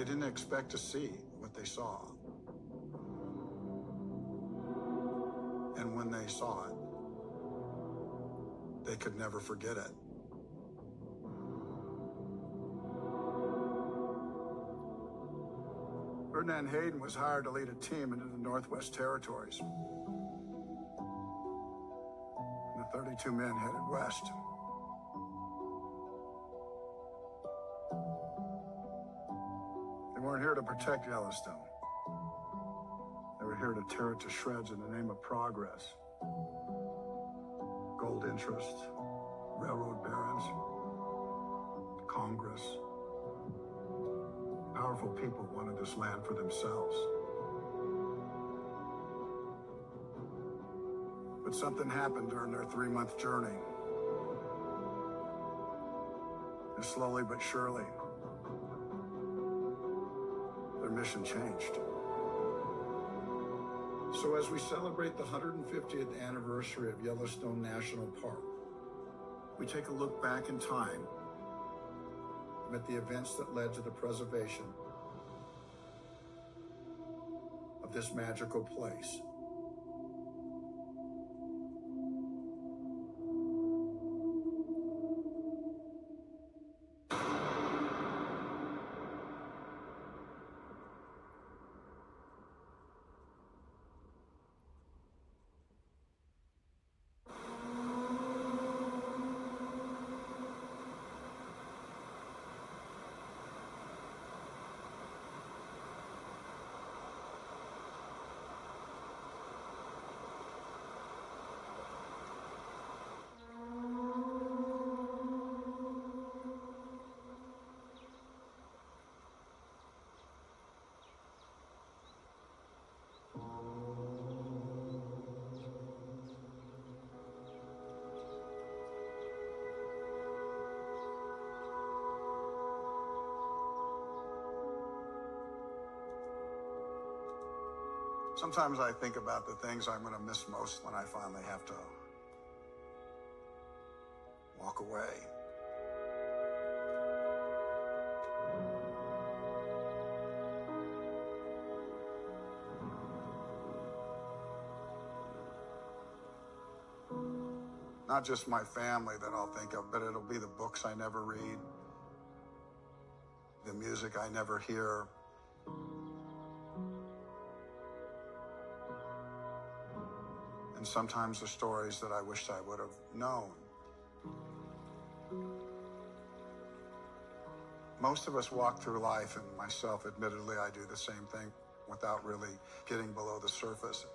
They didn't expect to see what they saw. And when they saw it, they could never forget it. Ferdinand Hayden was hired to lead a team into the Northwest Territories. And the 32 men headed west. They weren't here to protect Yellowstone. They were here to tear it to shreds in the name of progress. Gold interests, railroad barons, Congress. Powerful people wanted this land for themselves. But something happened during their 3-month journey. And slowly but surely, their mission changed. So as we celebrate the 150th anniversary of Yellowstone National Park, we take a look back in time at the events that led to the preservation of this magical place. Sometimes I think about the things I'm going to miss most when I finally have to walk away. Not just my family that I'll think of, but it'll be the books I never read, the music I never hear, and sometimes the stories that I wished I would have known. Most of us walk through life, and myself, admittedly, I do the same thing without really getting below the surface.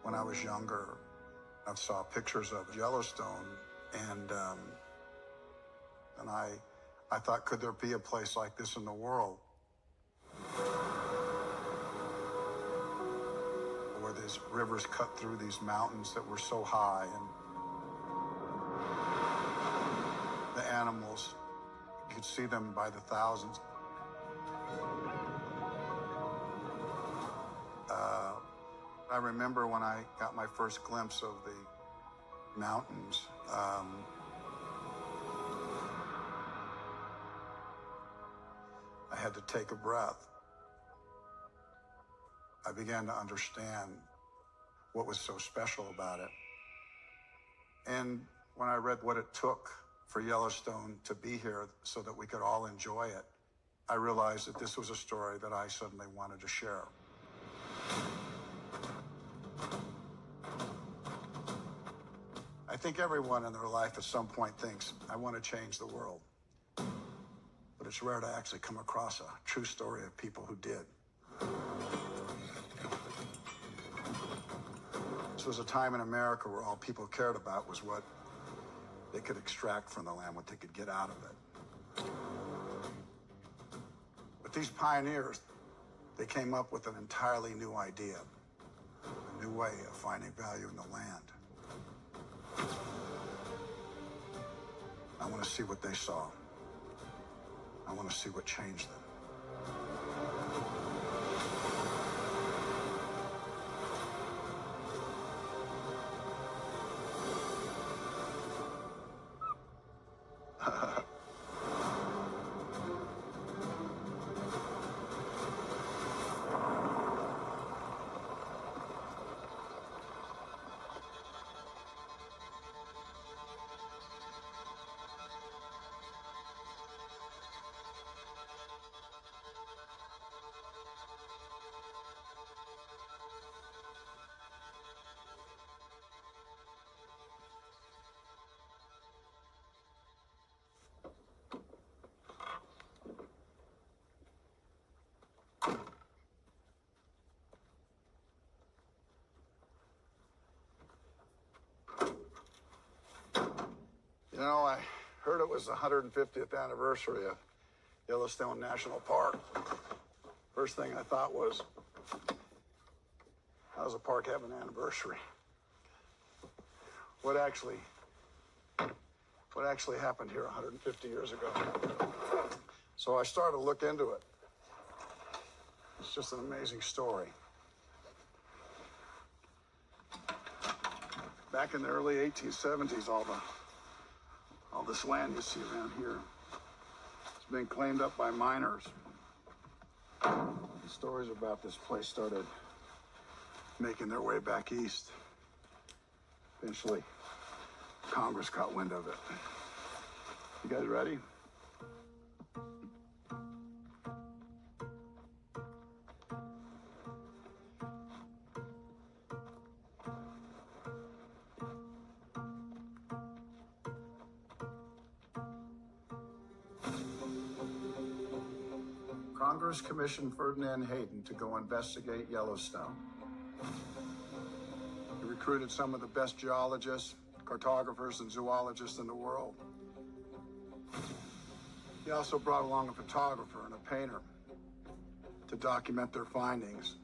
When I was younger, I saw pictures of Yellowstone, and I thought, could there be a place like this in the world? Where these rivers cut through these mountains that were so high, and the animals, you could see them by the thousands. I remember when I got my first glimpse of the mountains, I had to take a breath. I began to understand what was so special about it. And when I read what it took for Yellowstone to be here so that we could all enjoy it, I realized that this was a story that I suddenly wanted to share. I think everyone in their life at some point thinks, I want to change the world. But it's rare to actually come across a true story of people who did. This was a time in America where all people cared about was what they could extract from the land, what they could get out of it. But these pioneers, they came up with an entirely new idea, a new way of finding value in the land. I want to see what they saw. I want to see what changed them. You know, I heard it was the 150th anniversary of Yellowstone National Park. First thing I thought was, how does a park have an anniversary? What actually happened here 150 years ago? So I started to look into it. It's just an amazing story. Back in the early 1870s, all this land you see around here has been claimed up by miners. Stories about this place started making their way back east. Eventually, Congress caught wind of it. You guys ready? Congress commissioned Ferdinand Hayden to go investigate Yellowstone. He recruited some of the best geologists, cartographers, and zoologists in the world. He also brought along a photographer and a painter to document their findings.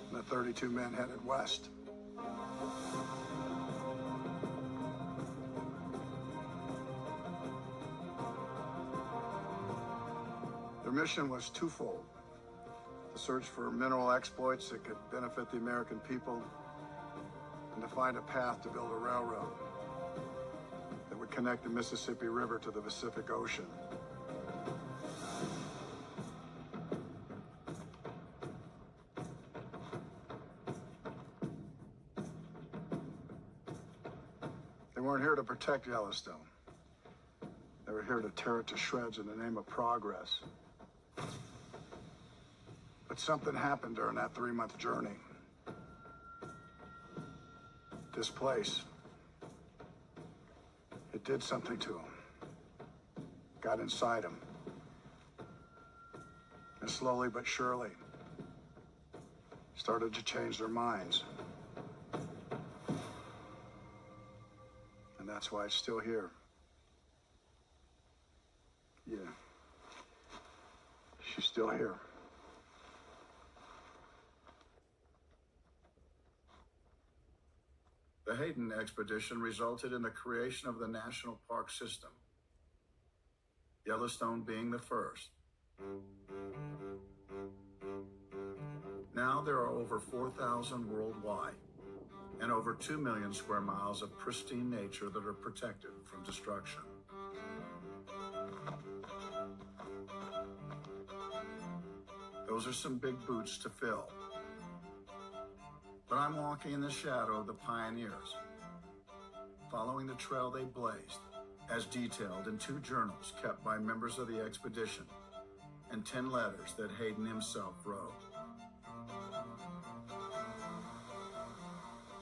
And the 32 men headed west. Their mission was twofold: to search for mineral exploits that could benefit the American people, and to find a path to build a railroad that would connect the Mississippi River to the Pacific Ocean. They weren't here to protect Yellowstone. They were here to tear it to shreds in the name of progress. But something happened during that 3-month journey. This place, it did something to them. Got inside them. And slowly but surely, started to change their minds. And that's why it's still here. Yeah. She's still here. The Hayden expedition resulted in the creation of the national park system, Yellowstone being the first. Now there are over 4,000 worldwide and over 2 million square miles of pristine nature that are protected from destruction. Those are some big boots to fill. But I'm walking in the shadow of the pioneers, following the trail they blazed, as detailed in 2 journals kept by members of the expedition and 10 letters that Hayden himself wrote.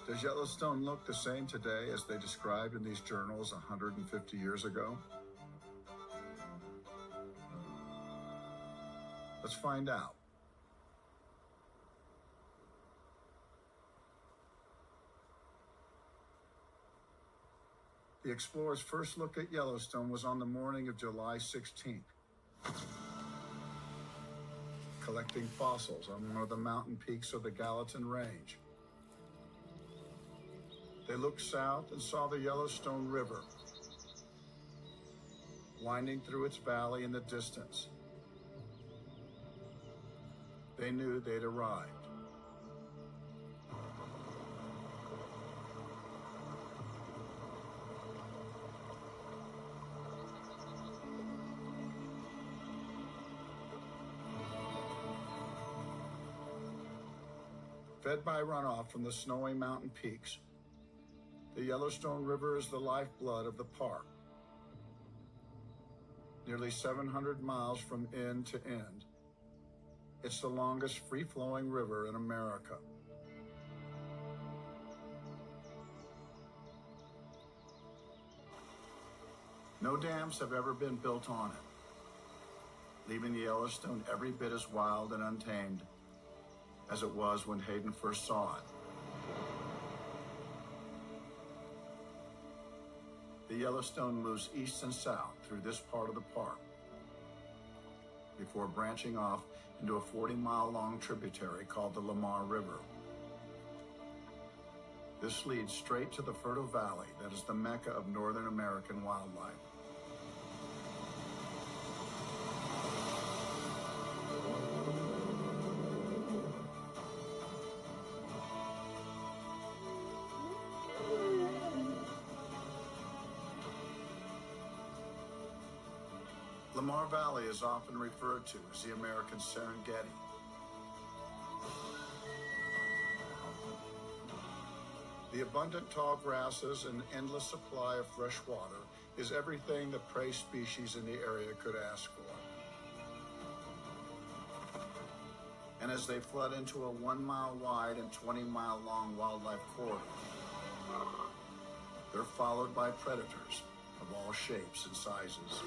Does Yellowstone look the same today as they described in these journals 150 years ago? Let's find out. The explorers' first look at Yellowstone was on the morning of July 16th, collecting fossils on one of the mountain peaks of the Gallatin Range. They looked south and saw the Yellowstone River winding through its valley in the distance. They knew they'd arrived. Fed by runoff from the snowy mountain peaks, the Yellowstone River is the lifeblood of the park. Nearly 700 miles from end to end, it's the longest free-flowing river in America. No dams have ever been built on it, leaving the Yellowstone every bit as wild and untamed as it was when Hayden first saw it. The Yellowstone moves east and south through this part of the park before branching off into a 40-mile-long tributary called the Lamar River. This leads straight to the fertile valley that is the mecca of Northern American wildlife. Lamar Valley is often referred to as the American Serengeti. The abundant tall grasses and endless supply of fresh water is everything the prey species in the area could ask for. And as they flood into a 1-mile wide and 20-mile long wildlife corridor, they're followed by predators of all shapes and sizes.